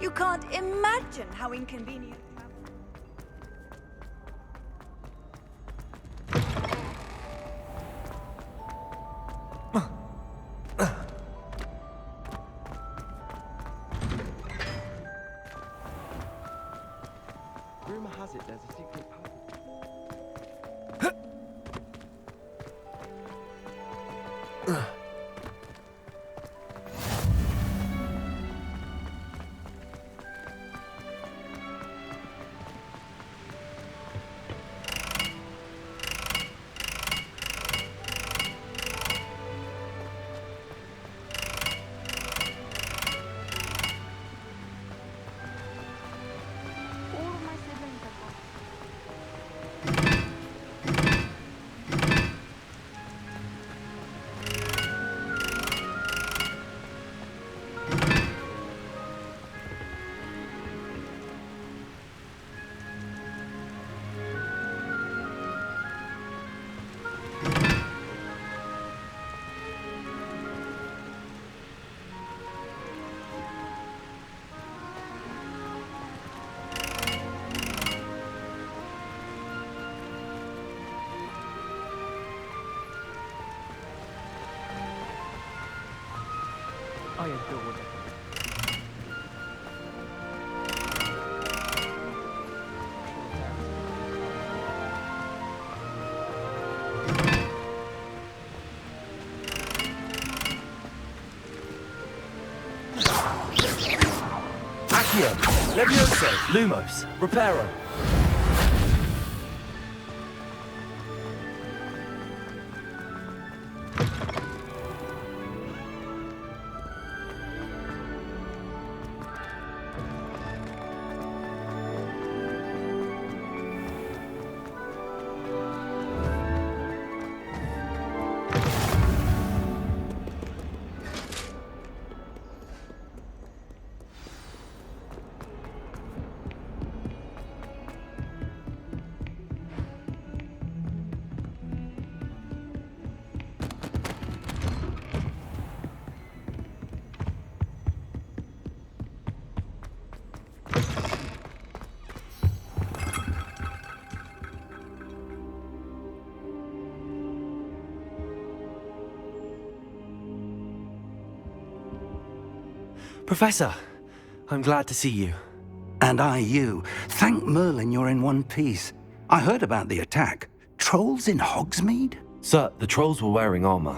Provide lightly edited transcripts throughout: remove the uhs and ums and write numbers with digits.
You can't imagine how inconvenient. Rumor has it there's a secret passage. All of my siblings have gone. I adore it. Accio, Levioso, Lumos, Reparo. Professor, I'm glad to see you. And I you. Thank Merlin you're in one piece. I heard about the attack. Trolls in Hogsmeade? Sir, the trolls were wearing armor.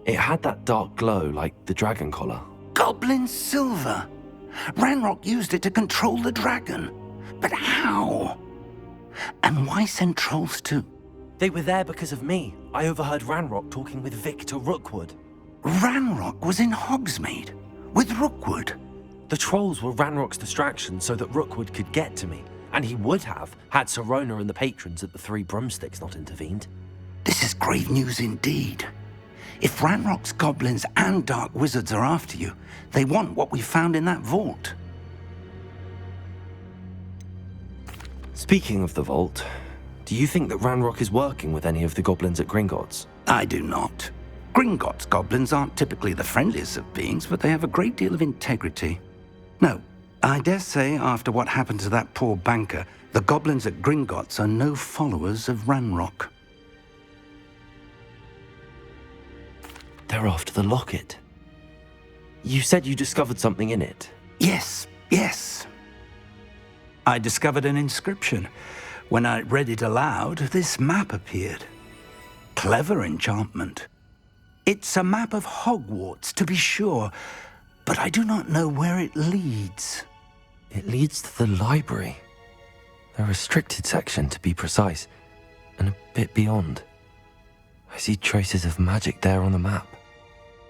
It had that dark glow like the dragon collar. Goblin silver. Ranrock used it to control the dragon. But how? And why send trolls too? They were there because of me. I overheard Ranrock talking with Victor Rookwood. Ranrock was in Hogsmeade with Rookwood. The trolls were Ranrock's distraction so that Rookwood could get to me. And he would have, had Sirona and the patrons at the Three Broomsticks not intervened. This is grave news indeed. If Ranrock's goblins and dark wizards are after you, they want what we found in that vault. Speaking of the vault, do you think that Ranrock is working with any of the goblins at Gringotts? I do not. Gringotts goblins aren't typically the friendliest of beings, but they have a great deal of integrity. No, I dare say after what happened to that poor banker, the goblins at Gringotts are no followers of Ranrock. They're after the locket. You said you discovered something in it. Yes. I discovered an inscription. When I read it aloud, this map appeared. Clever enchantment. It's a map of Hogwarts, to be sure, but I do not know where it leads. It leads to the library. The restricted section, to be precise, and a bit beyond. I see traces of magic there on the map.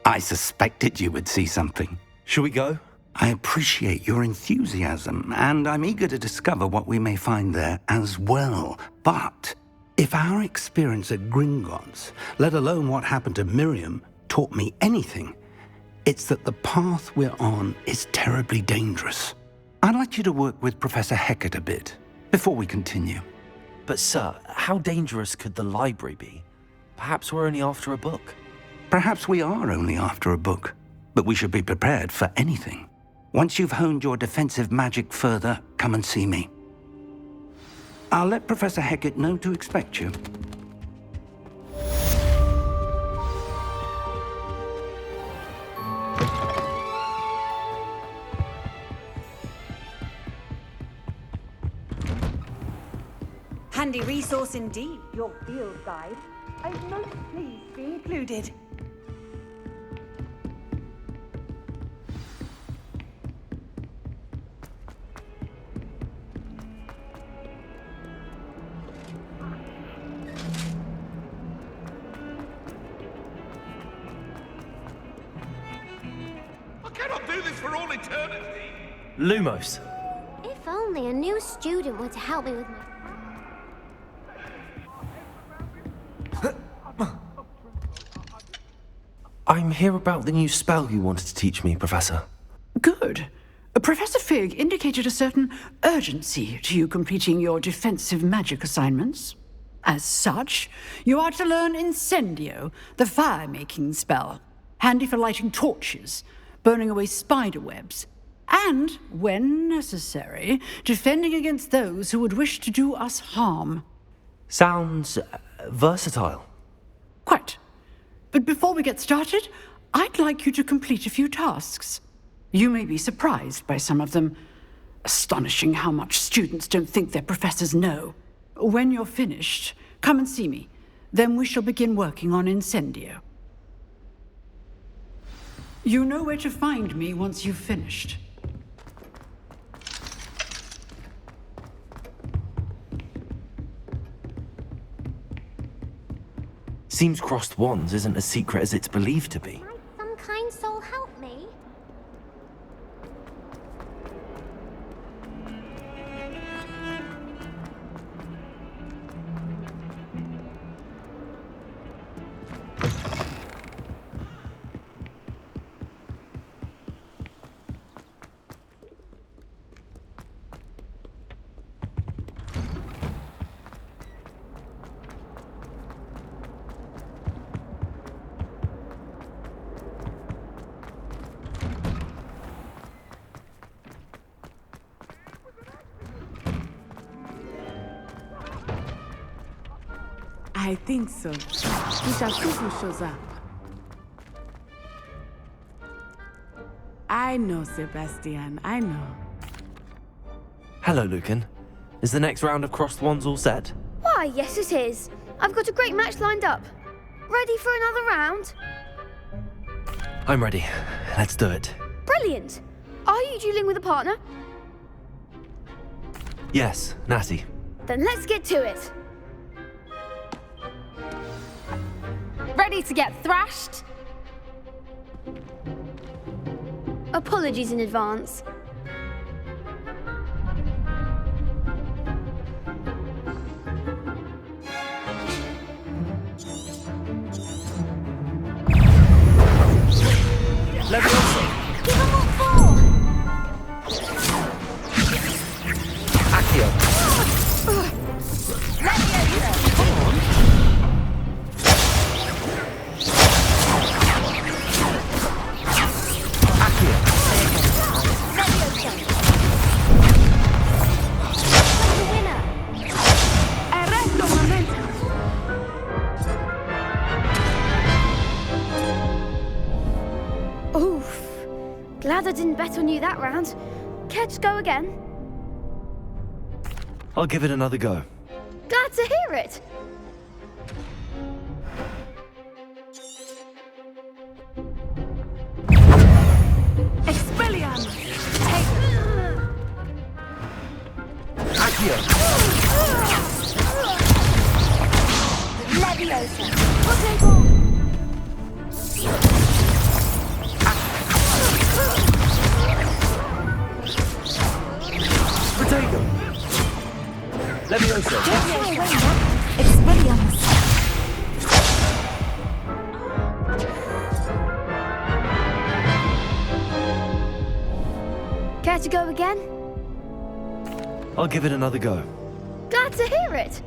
I suspected you would see something. Shall we go? I appreciate your enthusiasm, and I'm eager to discover what we may find there as well. But if our experience at Gringotts, let alone what happened to Miriam, taught me anything, it's that the path we're on is terribly dangerous. I'd like you to work with Professor Hecat a bit before we continue. But sir, how dangerous could the library be? Perhaps we're only after a book. Perhaps we are only after a book, but we should be prepared for anything. Once you've honed your defensive magic further, come and see me. I'll let Professor Hecat know to expect you. Handy resource indeed, your field guide. I'm most pleased to be included. I cannot do this for all eternity. Lumos. If only a new student were to help me with my... I'm here about the new spell you wanted to teach me, Professor. Good. Professor Fig indicated a certain urgency to you completing your defensive magic assignments. As such, you are to learn Incendio, the fire-making spell, handy for lighting torches, burning away spider webs, and, when necessary, defending against those who would wish to do us harm. Sounds versatile. Quite. But before we get started, I'd like you to complete a few tasks. You may be surprised by some of them. Astonishing how much students don't think their professors know. When you're finished, come and see me. Then we shall begin working on Incendio. You know where to find me once you've finished. Seems crossed wands isn't as secret as it's believed to be. Might some kind soul help me? I think so. We shall see who shows up. I know, Sebastian. I know. Hello, Lucan. Is the next round of crossed wands all set? Why, yes it is. I've got a great match lined up. Ready for another round? I'm ready. Let's do it. Brilliant. Are you dueling with a partner? Yes, Natty. Then let's get to it. Ready to get thrashed? Apologies in advance. Leviosa! Give them what for! Accio! Glad I didn't bet on you that round. Care to go again? I'll give it another go. Glad to hear it. Expelliarmus! Accio! Leviosa! Potato! Potato! Leviosa! Expelliarmus! Care to go again? I'll give it another go. Glad to hear it.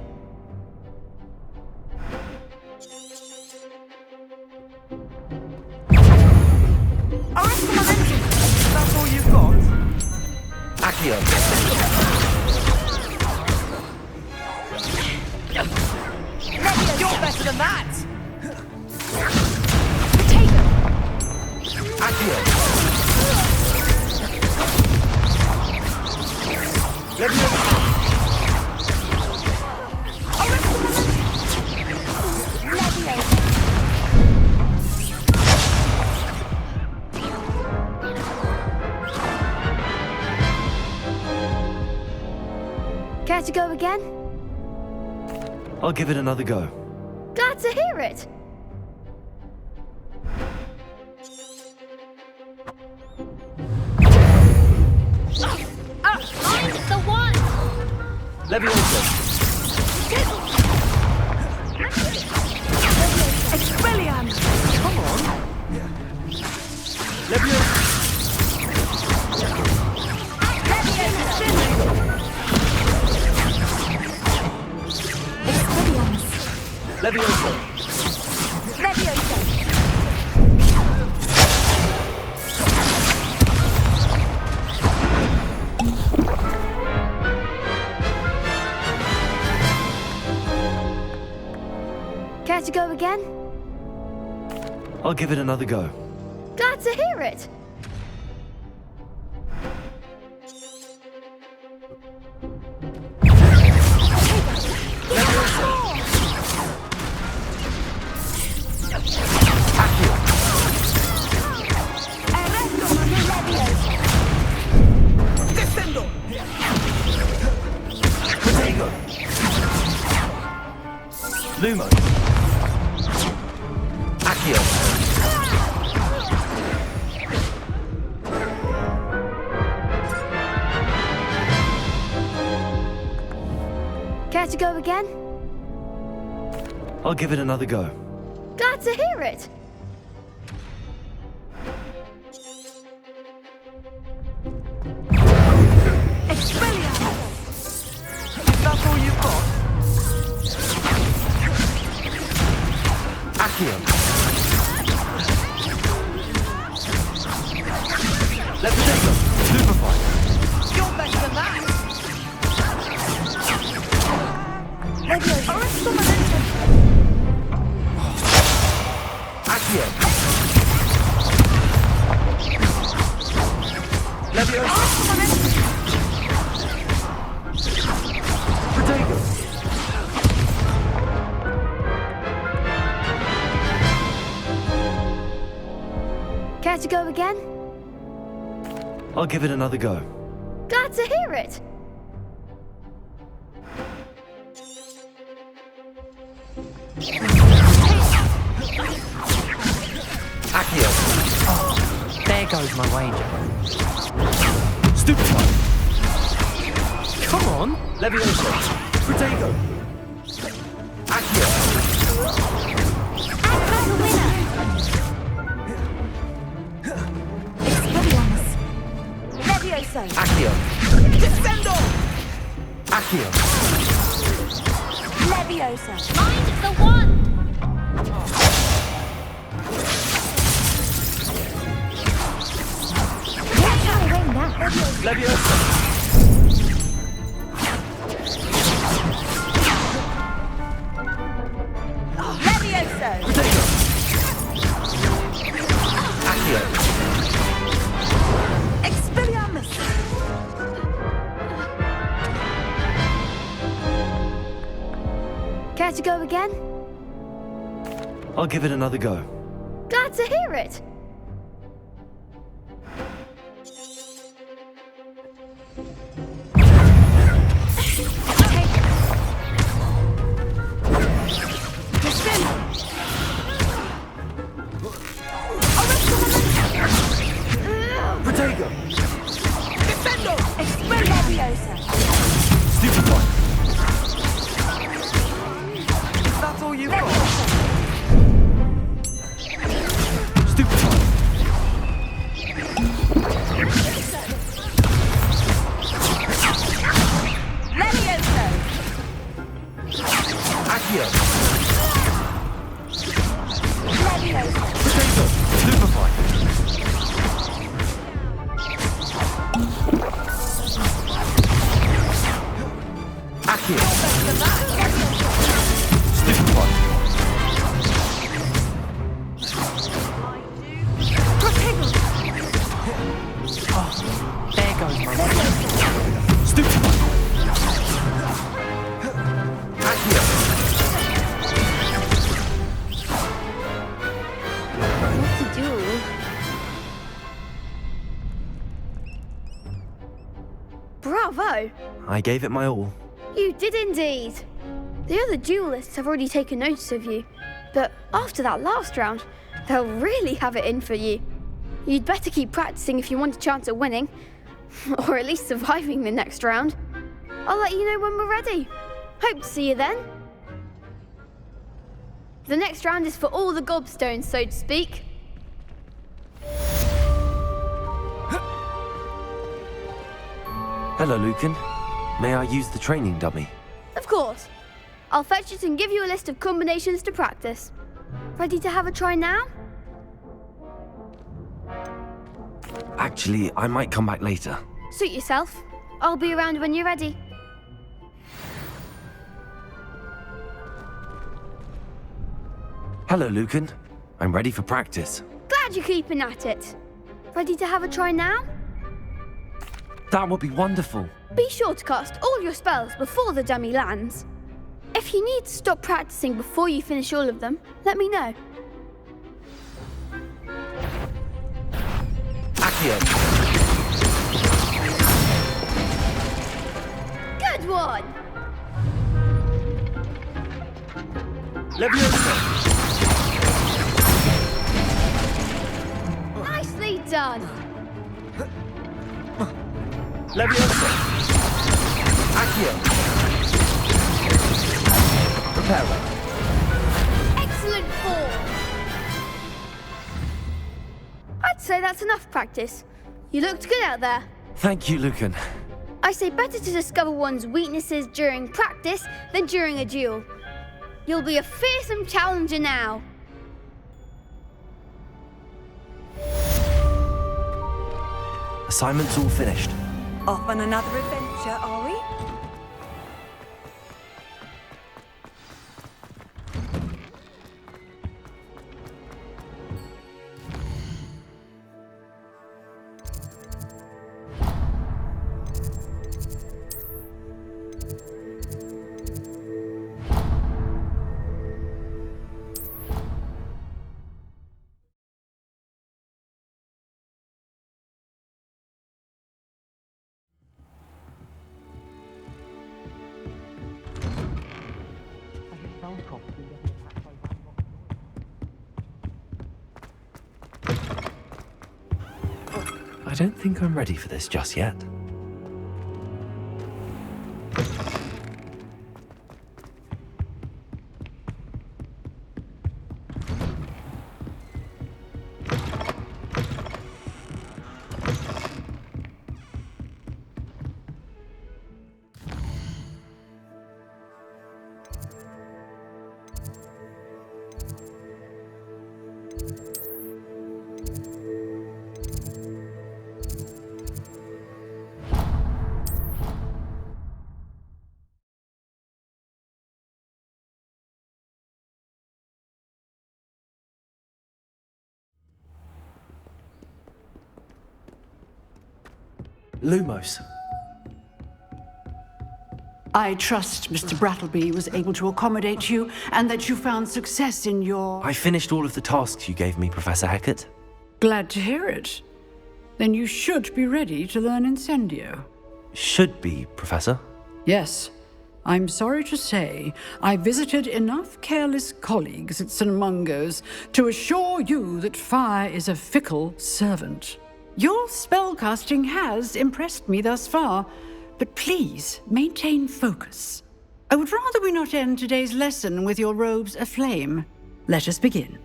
That's all you've got? Accio. You're better than that! Accio. Care to go again? I'll give it another go. Glad to hear it. I'm the one! Leviosa. Expelliarmus! Come on! Leviosa. Leviosa. Care to go again? I'll give it another go. Glad to hear it. Lumo. Accio. Care to go again? I'll give it another go. Glad to hear it. That's all you've got? Accio. Levitator. Superfly. You're better than that! Accio. Leviosa. Protego. Care to go again? I'll give it another go. Glad to hear it. Accio. There goes my wager. Stupefy. Come on. Leviosa. Protego. Accio. I'm the winner. Levioso! Accio. Descendo! Accio. Levioso! I'm the one! Leviosa. Levioso! Protego. Accio. Expelliarmus! Care to go again? I'll give it another go. Glad to hear it. Protego. Descendo! Expelliarmus! Stupefy. That's all you've got? Stupefy. Levioso! Accio. Levioso! Protego. Stupefy. Accio. Stupid one. Oh, there goes my wager. Stupid one. Accio. What to do? Bravo! I gave it my all. You did indeed. The other duelists have already taken notice of you, but after that last round, they'll really have it in for you. You'd better keep practicing if you want a chance at winning, or at least surviving the next round. I'll let you know when we're ready. Hope to see you then. The next round is for all the gobstones, so to speak. Hello, Lucan. May I use the training dummy? Of course. I'll fetch it and give you a list of combinations to practice. Ready to have a try now? Actually, I might come back later. Suit yourself. I'll be around when you're ready. Hello, Lucan. I'm ready for practice. Glad you're keeping at it. Ready to have a try now? That would be wonderful. Be sure to cast all your spells before the dummy lands. If you need to stop practicing before you finish all of them, let me know. Accio. Good one! Leviosa. Nicely done! Leviosa. Accio. Reparo. Excellent form! I'd say that's enough practice. You looked good out there. Thank you, Lucan. I say better to discover one's weaknesses during practice than during a duel. You'll be a fearsome challenger now. Assignment's all finished. Off on another adventure, are we? I don't think I'm ready for this just yet. Lumos. I trust Mr. Brattleby was able to accommodate you and that you found success in your... I finished all of the tasks you gave me, Professor Hecat. Glad to hear it. Then you should be ready to learn Incendio. Should be, Professor. Yes. I'm sorry to say, I visited enough careless colleagues at St. Mungo's to assure you that fire is a fickle servant. Your spellcasting has impressed me thus far, but please maintain focus. I would rather we not end today's lesson with your robes aflame. Let us begin.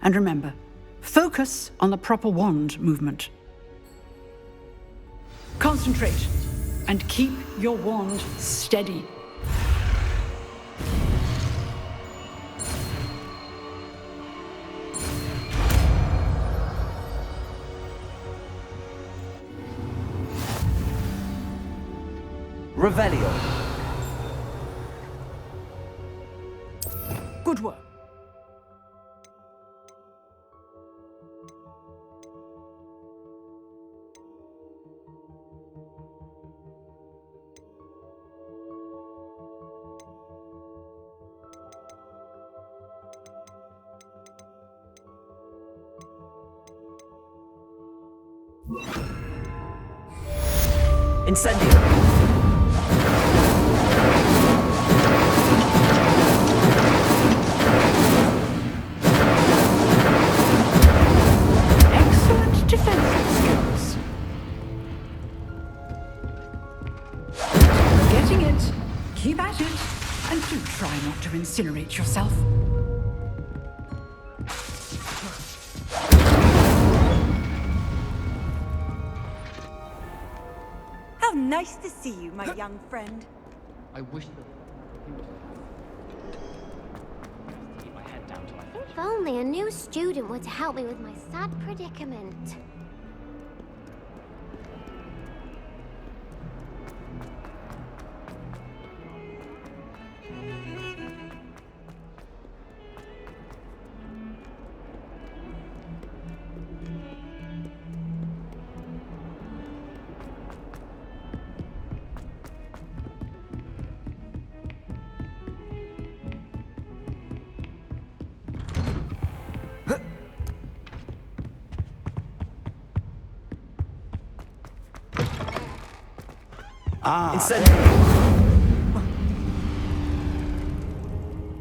And remember, focus on the proper wand movement. Concentrate and keep your wand steady. Revelio. Good work. Incendio! Excellent defensive skills. You're getting it. Keep at it. And do try not to incinerate yourself. How nice to see you, my young friend. I wish that he was to keep my head down till I finish. If only a new student were to help me with my sad predicament.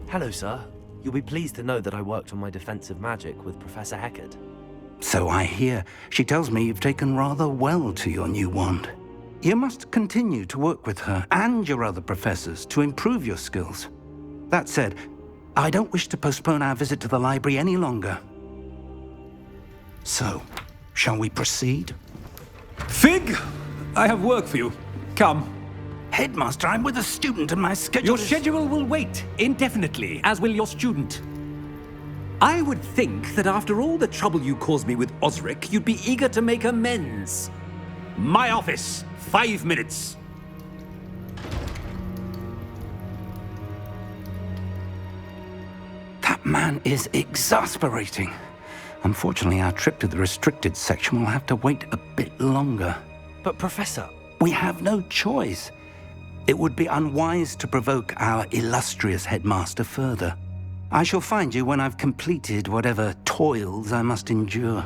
Hello, sir. You'll be pleased to know that I worked on my defensive magic with Professor Heckard. So I hear. She tells me you've taken rather well to your new wand. You must continue to work with her and your other professors to improve your skills. That said, I don't wish to postpone our visit to the library any longer. So, shall we proceed? Fig, I have work for you. Come. Headmaster, I'm with a student and my schedule Your is... schedule will wait indefinitely, as will your student. I would think that after all the trouble you caused me with Osric, you'd be eager to make amends. My office, 5 minutes. That man is exasperating. Unfortunately, our trip to the restricted section will have to wait a bit longer. But, Professor... We have no choice. It would be unwise to provoke our illustrious headmaster further. I shall find you when I've completed whatever toils I must endure.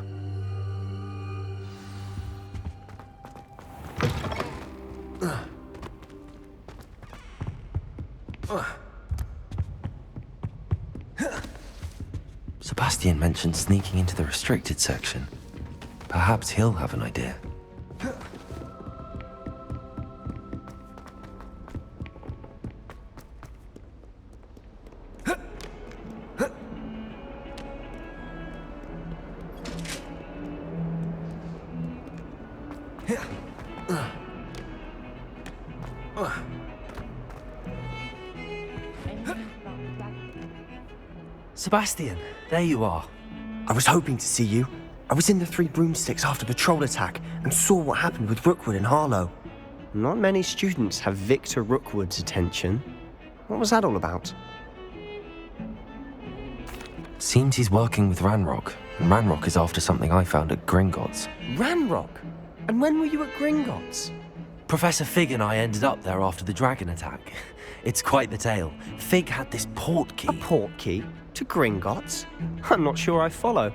Sebastian mentioned sneaking into the restricted section. Perhaps he'll have an idea. Sebastian, there you are. I was hoping to see you. I was in the Three Broomsticks after the troll attack and saw what happened with Rookwood and Harlow. Not many students have Victor Rookwood's attention. What was that all about? Seems he's working with Ranrock, and Ranrock is after something I found at Gringotts. Ranrock? And when were you at Gringotts? Professor Fig and I ended up there after the dragon attack. It's quite the tale. Fig had this port key. A port key? To Gringotts? I'm not sure I follow.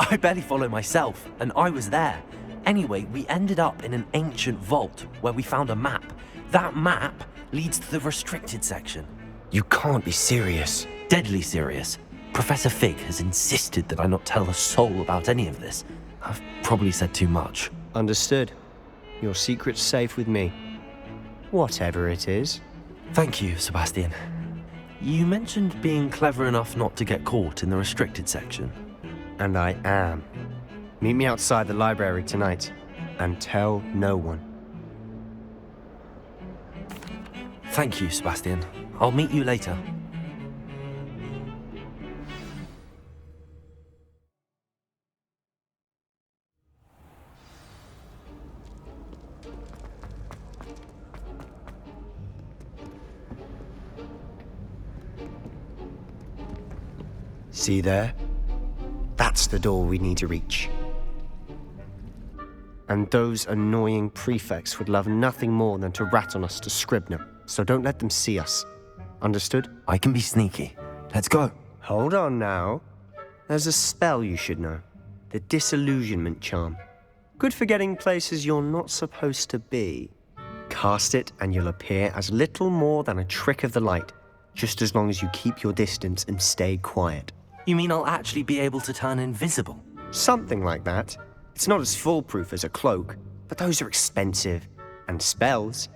I barely follow myself, and I was there. Anyway, we ended up in an ancient vault where we found a map. That map leads to the restricted section. You can't be serious. Deadly serious. Professor Fig has insisted that I not tell a soul about any of this. I've probably said too much. Understood. Your secret's safe with me. Whatever it is. Thank you, Sebastian. You mentioned being clever enough not to get caught in the restricted section. And I am. Meet me outside the library tonight, and tell no one. Thank you, Sebastian. I'll meet you later. See there? That's the door we need to reach. And those annoying prefects would love nothing more than to rat on us to Scribner, so don't let them see us. Understood? I can be sneaky. Let's go. Hold on now. There's a spell you should know. The Disillusionment Charm. Good for getting places you're not supposed to be. Cast it and you'll appear as little more than a trick of the light, just as long as you keep your distance and stay quiet. You mean I'll actually be able to turn invisible? Something like that. It's not as foolproof as a cloak, but those are expensive. And spells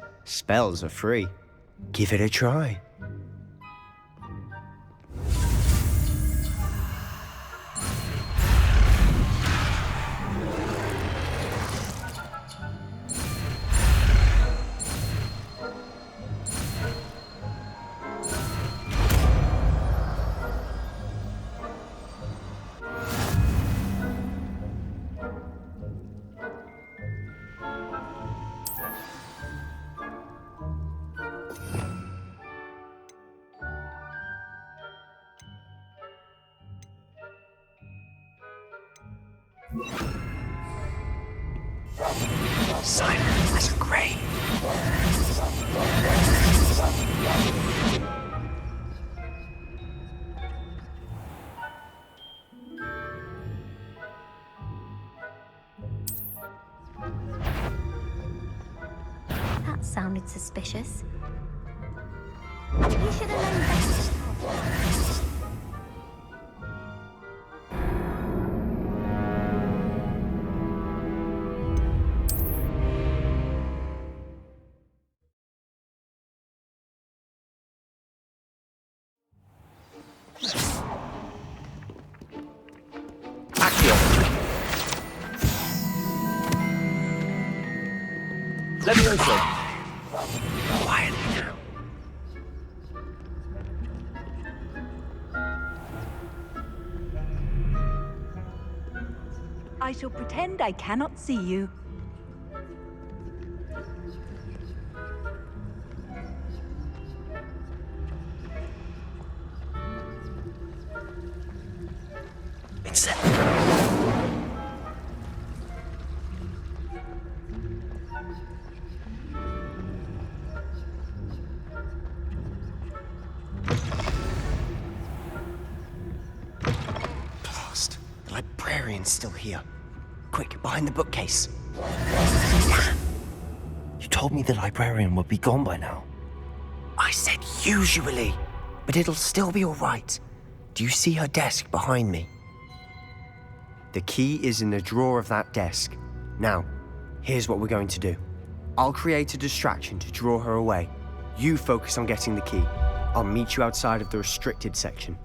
are free. Give it a try. Simon has a grave. That sounded suspicious. You should have known better. Let me open. Quietly now. I shall pretend I cannot see you. Blast. The librarian's still here. Quick, behind the bookcase. You told me the librarian would be gone by now. I said usually, but it'll still be all right. Do you see her desk behind me? The key is in the drawer of that desk. Now, here's what we're going to do. I'll create a distraction to draw her away. You focus on getting the key. I'll meet you outside of the restricted section.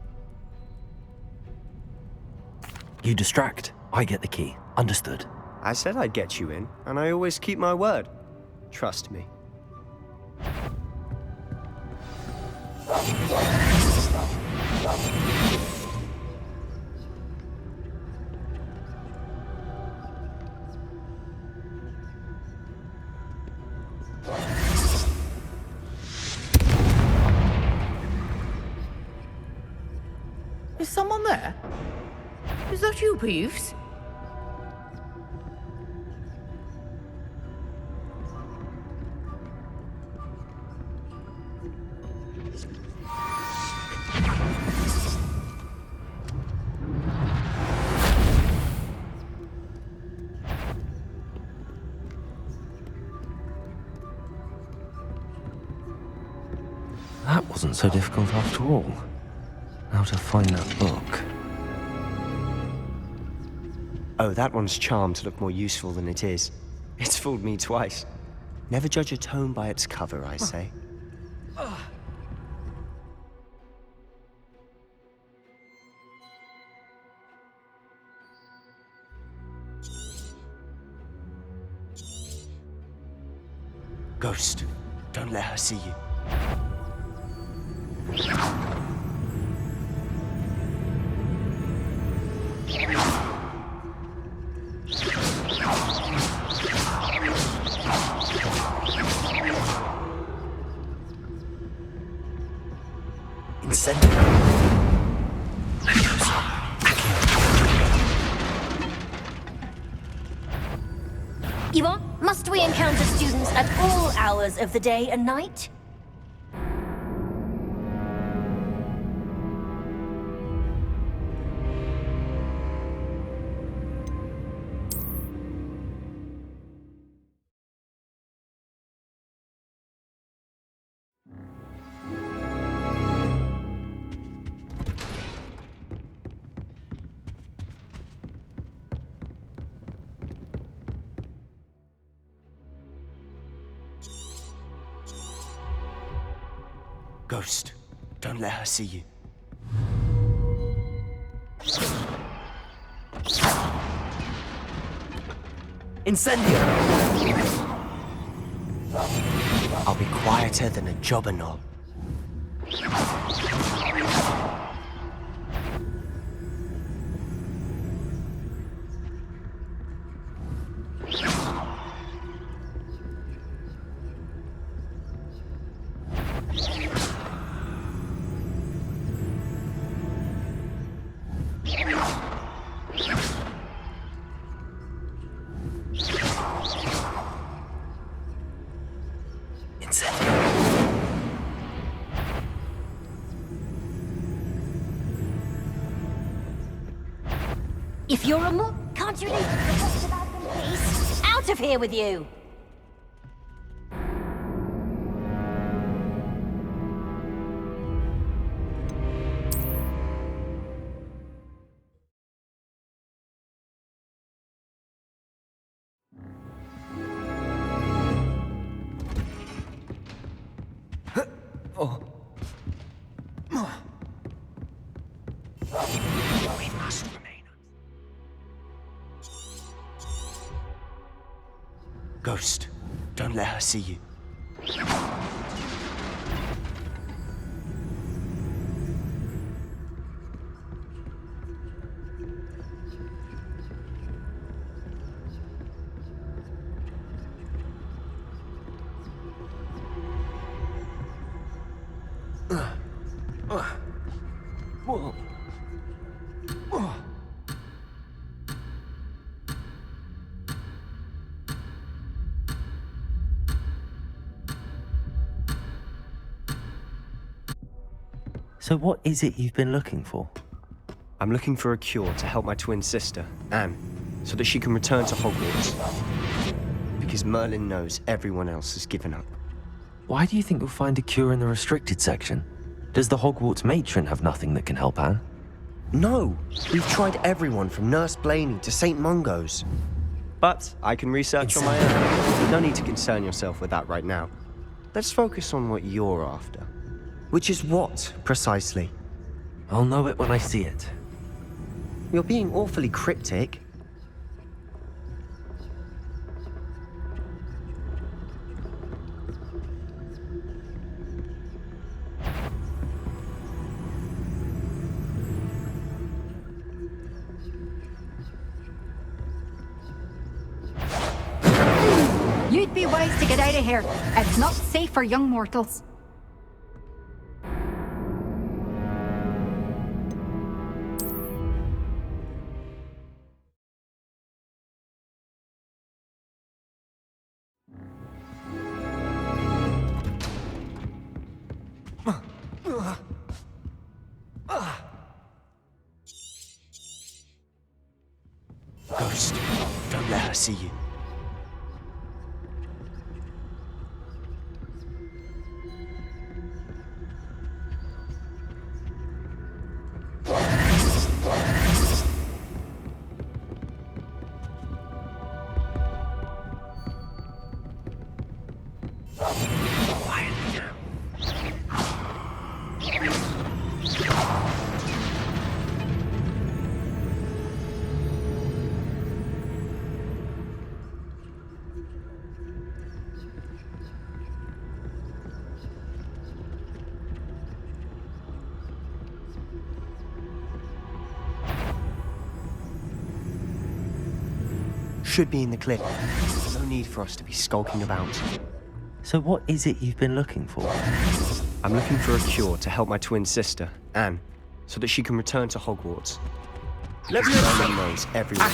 You distract, I get the key. Understood. I said I'd get you in, and I always keep my word. Trust me. Is someone there? Is that you, Peeves? That wasn't so difficult after all. Now to find that book. Oh, that one's charmed to look more useful than it is. It's fooled me twice. Never judge a tome by its cover, I say. Ghost, don't let her see you. Incendio. Leviosa. Yvonne, must we encounter students at all hours of the day and night? Ghost, don't let her see you. Incendio! I'll be quieter than a jobberknoll. If you're a mook, can't you leave the professor about in peace? Out of here with you! We must remain. Ghost, don't let her see you. So what is it you've been looking for? I'm looking for a cure to help my twin sister, Anne, so that she can return to Hogwarts. Because Merlin knows everyone else has given up. Why do you think you'll find a cure in the restricted section? Does the Hogwarts matron have nothing that can help Anne? No! We've tried everyone from Nurse Blaney to St. Mungo's. But I can research on my own. No need to concern yourself with that right now. Let's focus on what you're after. Which is what, precisely? I'll know it when I see it. You're being awfully cryptic. You'd be wise to get out of here. It's not safe for young mortals. Ghost, don't let her see you. Should be in the clip. No need for us to be skulking about. So what is it you've been looking for? I'm looking for a cure to help my twin sister, Anne, so that she can return to Hogwarts. Merlin knows everyone.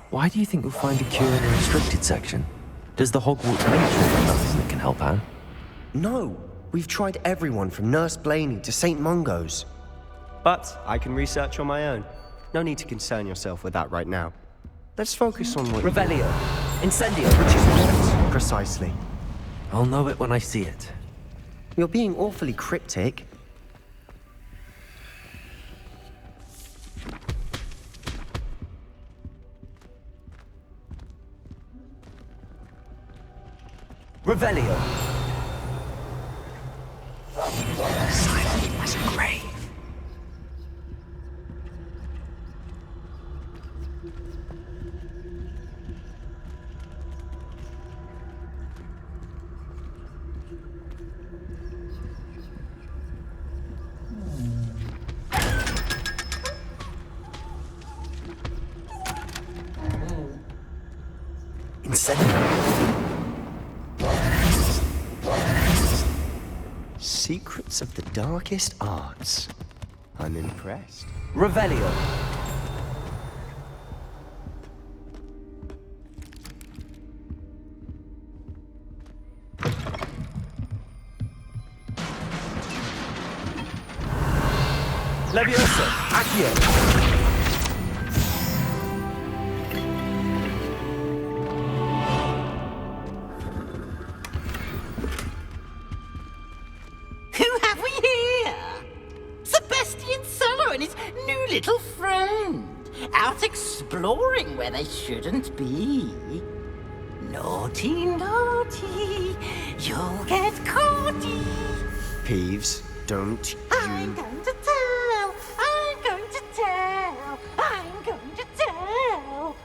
Why do you think you'll find a cure in the restricted section? Does the Hogwarts Legacy have nothing that can help Anne? No, we've tried everyone from Nurse Blaney to St. Mungo's. But I can research on my own. No need to concern yourself with that right now. Let's focus on what... Revelio. Incendio. Which is what, precisely? I'll know it when I see it. You're being awfully cryptic. Revelio. Silent as a grave. Secrets of the darkest arts. I'm impressed. Revelio. Leviosa. Accio. Little friend, out exploring where they shouldn't be. Naughty, naughty, you'll get caughty. Peeves, don't you... I'm going to tell, I'm going to tell, I'm going to tell.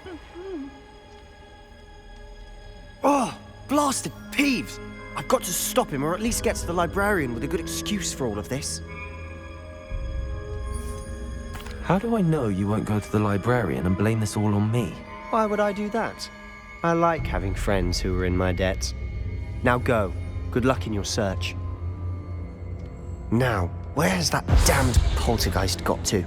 Oh, blasted Peeves! I've got to stop him, or at least get to the librarian with a good excuse for all of this. How do I know you won't go to the librarian and blame this all on me? Why would I do that? I like having friends who are in my debt. Now go. Good luck in your search. Now, where has that damned poltergeist got to?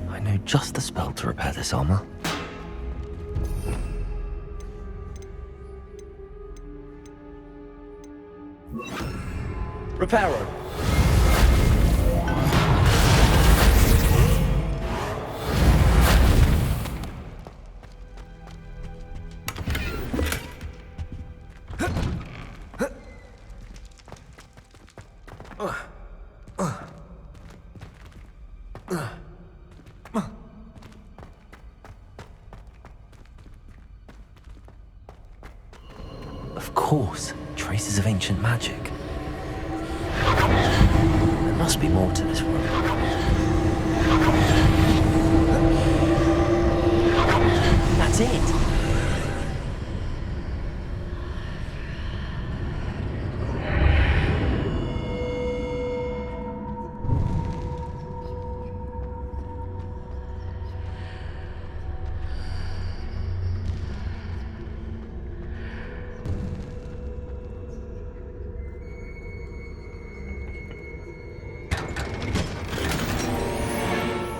I know just the spell to repair this armor. Reparo. Of course, traces of ancient magic. There must be more to this room. That's it.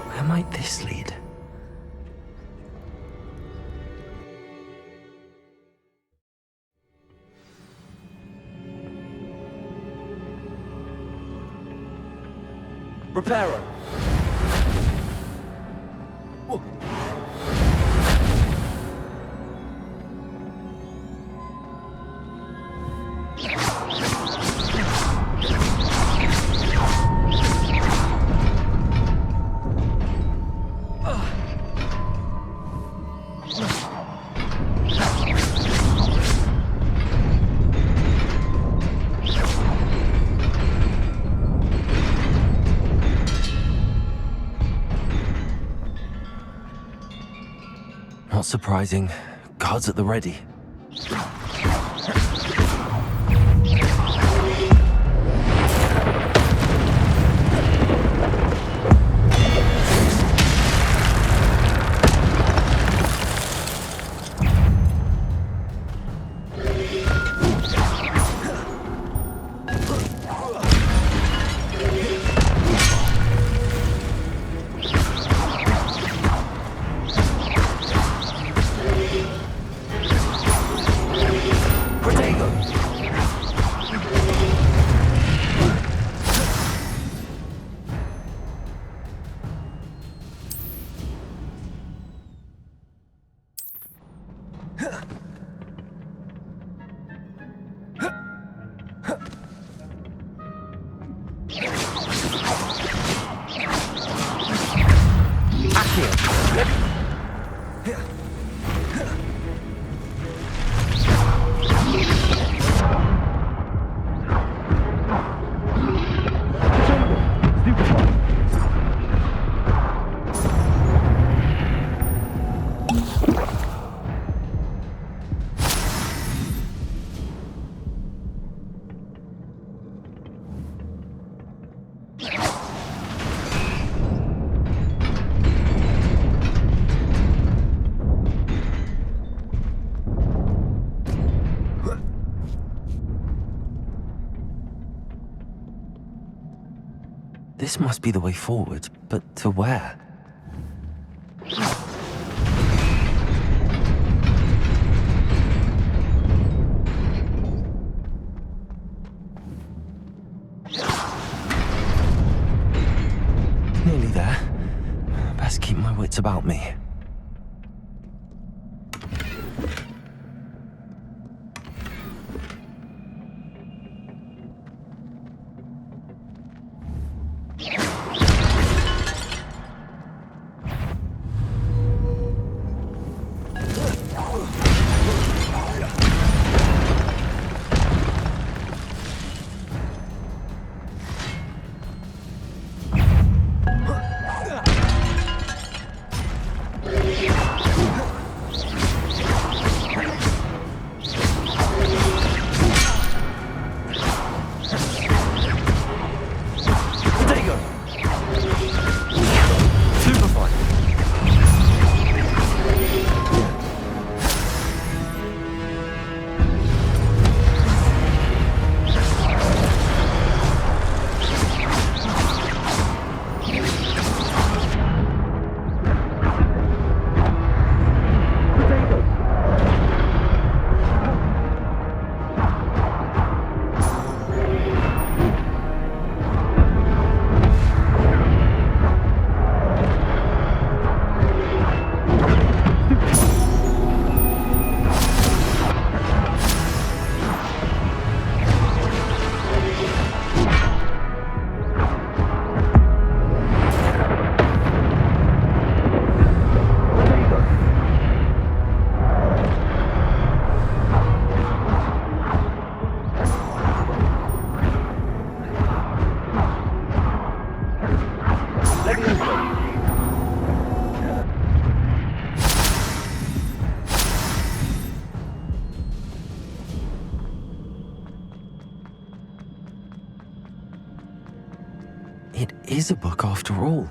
Where might this lead? Reparo. Not surprising. Guards at the ready. This must be the way forward, but to where? Nearly there. Best keep my wits about me. It is a book after all.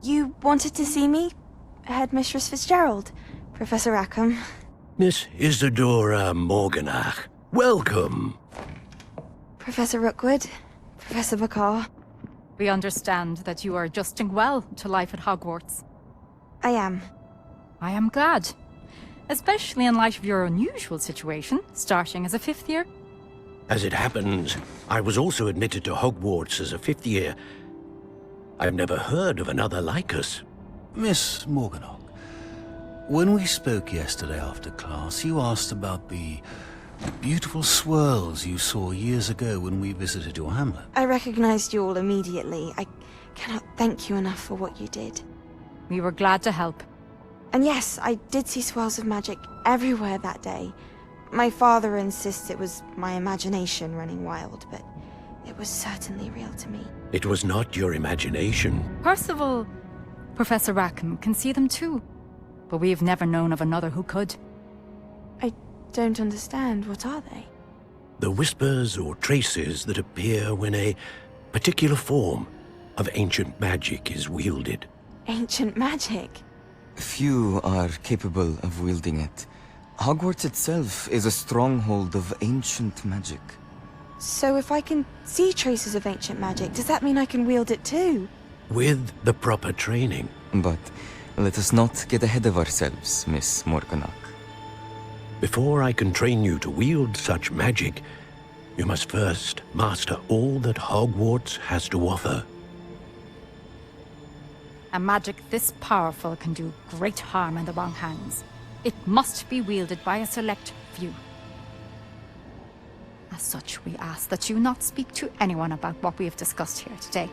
You wanted to see me? Headmistress Fitzgerald, Professor Rackham. Miss Isadora Morganach, welcome. Professor Rookwood, Professor Bakar. We understand that you are adjusting well to life at Hogwarts. I am. I am glad. Especially in light of your unusual situation, starting as a 5th year. As it happens, I was also admitted to Hogwarts as a fifth year. I've never heard of another like us. Miss Morganach, when we spoke yesterday after class, you asked about the beautiful swirls you saw years ago when we visited your hamlet. I recognized you all immediately. I cannot thank you enough for what you did. We were glad to help. And yes, I did see swirls of magic everywhere that day. My father insists it was my imagination running wild, but it was certainly real to me. It was not your imagination. Percival, Professor Rackham can see them too. But we've never known of another who could. I don't understand. What are they? The whispers or traces that appear when a particular form of ancient magic is wielded. Ancient magic? Few are capable of wielding it. Hogwarts itself is a stronghold of ancient magic. So if I can see traces of ancient magic, does that mean I can wield it too? With the proper training. But let us not get ahead of ourselves, Miss Morganach. Before I can train you to wield such magic, you must first master all that Hogwarts has to offer. A magic this powerful can do great harm in the wrong hands. It must be wielded by a select few. As such, we ask that you not speak to anyone about what we have discussed here today.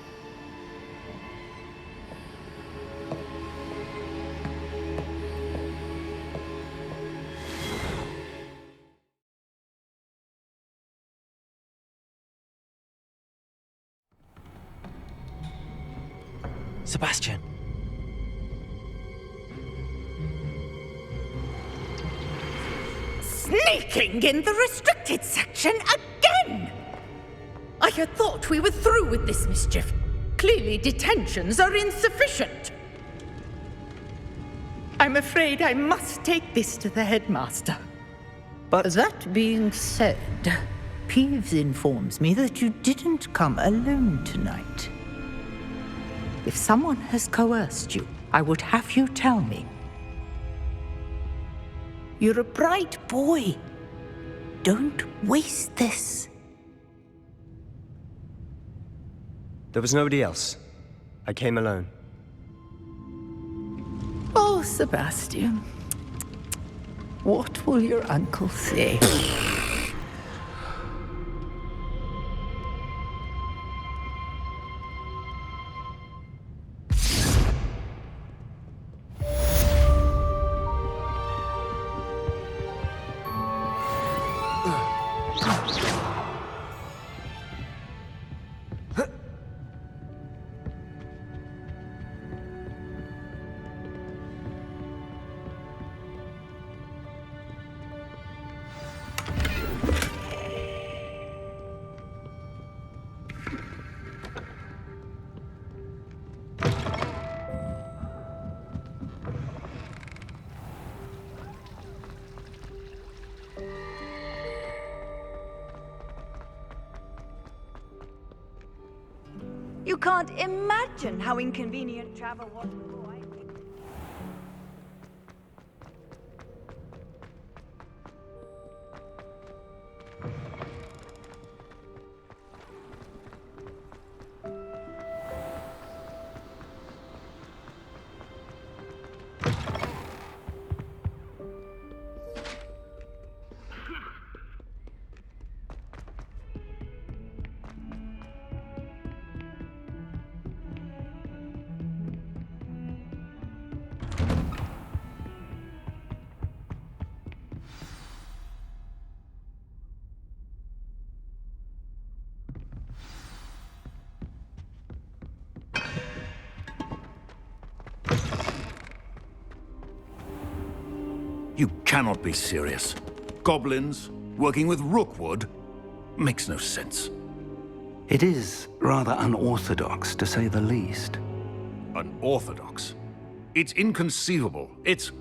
Sebastian. Sneaking in the restricted section again! I had thought we were through with this mischief. Clearly detentions are insufficient. I'm afraid I must take this to the headmaster. But that being said, Peeves informs me that you didn't come alone tonight. If someone has coerced you, I would have you tell me. You're a bright boy. Don't waste this. There was nobody else. I came alone. Oh, Sebastian. What will your uncle say? You can't imagine how inconvenient travel was before I... You cannot be serious. Goblins working with Rookwood makes no sense. It is rather unorthodox, to say the least. Unorthodox? It's inconceivable. It's...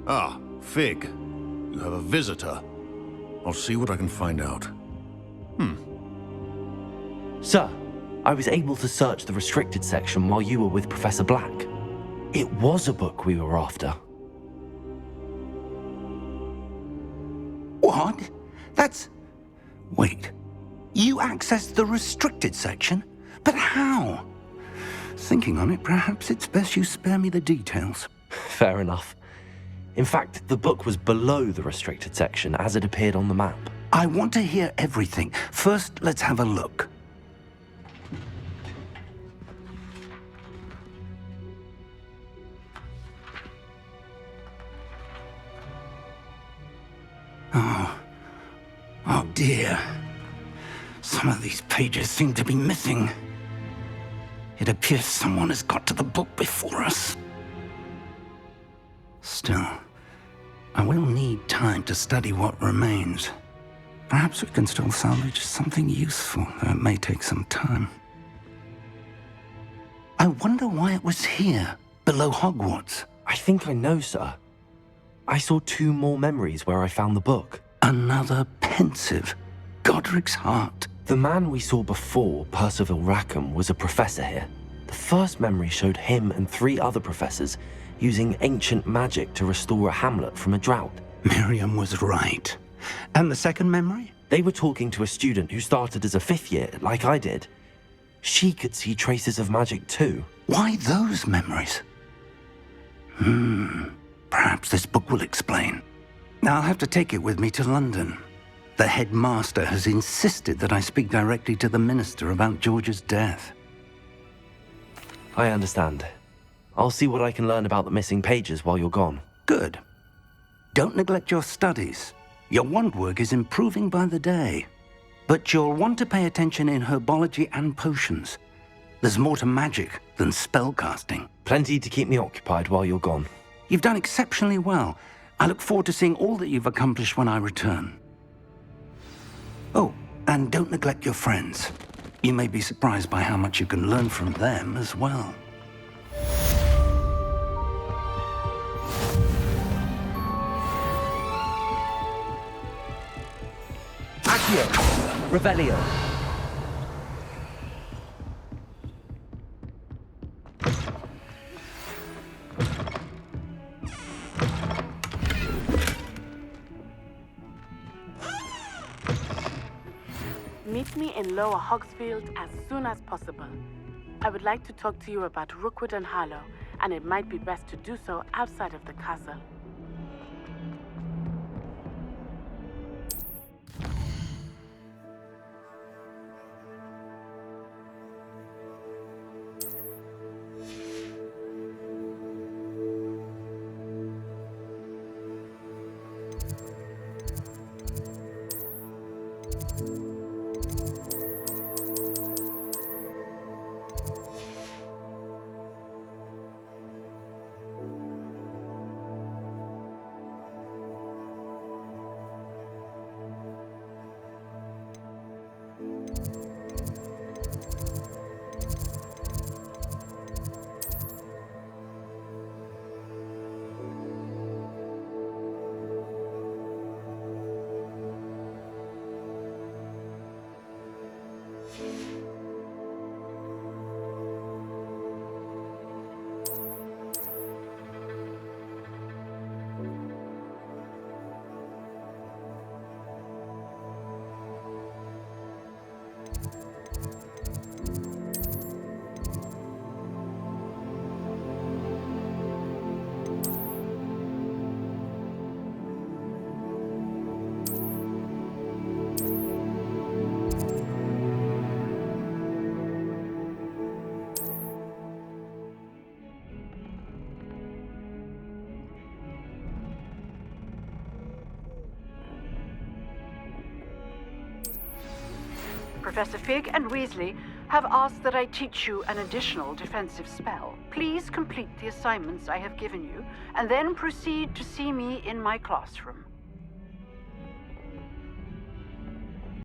Ah, Fig. You have a visitor. I'll see what I can find out. Sir, I was able to search the restricted section while you were with Professor Black. It was a book we were after. What? That's... Wait. You accessed the restricted section? But how? Thinking on it, perhaps it's best you spare me the details. Fair enough. In fact, the book was below the restricted section as it appeared on the map. I want to hear everything. First, let's have a look. Oh dear. Some of these pages seem to be missing. It appears someone has got to the book before us. Still, I will need time to study what remains. Perhaps we can still salvage something useful, though it may take some time. I wonder why it was here, below Hogwarts. I think I know, sir. I saw 2 more memories where I found the book. Another pensive. Godric's heart. The man we saw before, Percival Rackham, was a professor here. The first memory showed him and 3 other professors using ancient magic to restore a hamlet from a drought. Miriam was right. And the second memory? They were talking to a student who started as a 5th year, like I did. She could see traces of magic too. Why those memories? Perhaps this book will explain. I'll have to take it with me to London. The headmaster has insisted that I speak directly to the minister about George's death. I understand. I'll see what I can learn about the missing pages while you're gone. Good. Don't neglect your studies. Your wand work is improving by the day. But you'll want to pay attention in herbology and potions. There's more to magic than spellcasting. Plenty to keep me occupied while you're gone. You've done exceptionally well. I look forward to seeing all that you've accomplished when I return. Oh, and don't neglect your friends. You may be surprised by how much you can learn from them as well. Accio! Revelio! Meet me in Lower Hogsfield as soon as possible. I would like to talk to you about Rookwood and Harlow, and it might be best to do so outside of the castle. Professor Fig and Weasley have asked that I teach you an additional defensive spell. Please complete the assignments I have given you, and then proceed to see me in my classroom.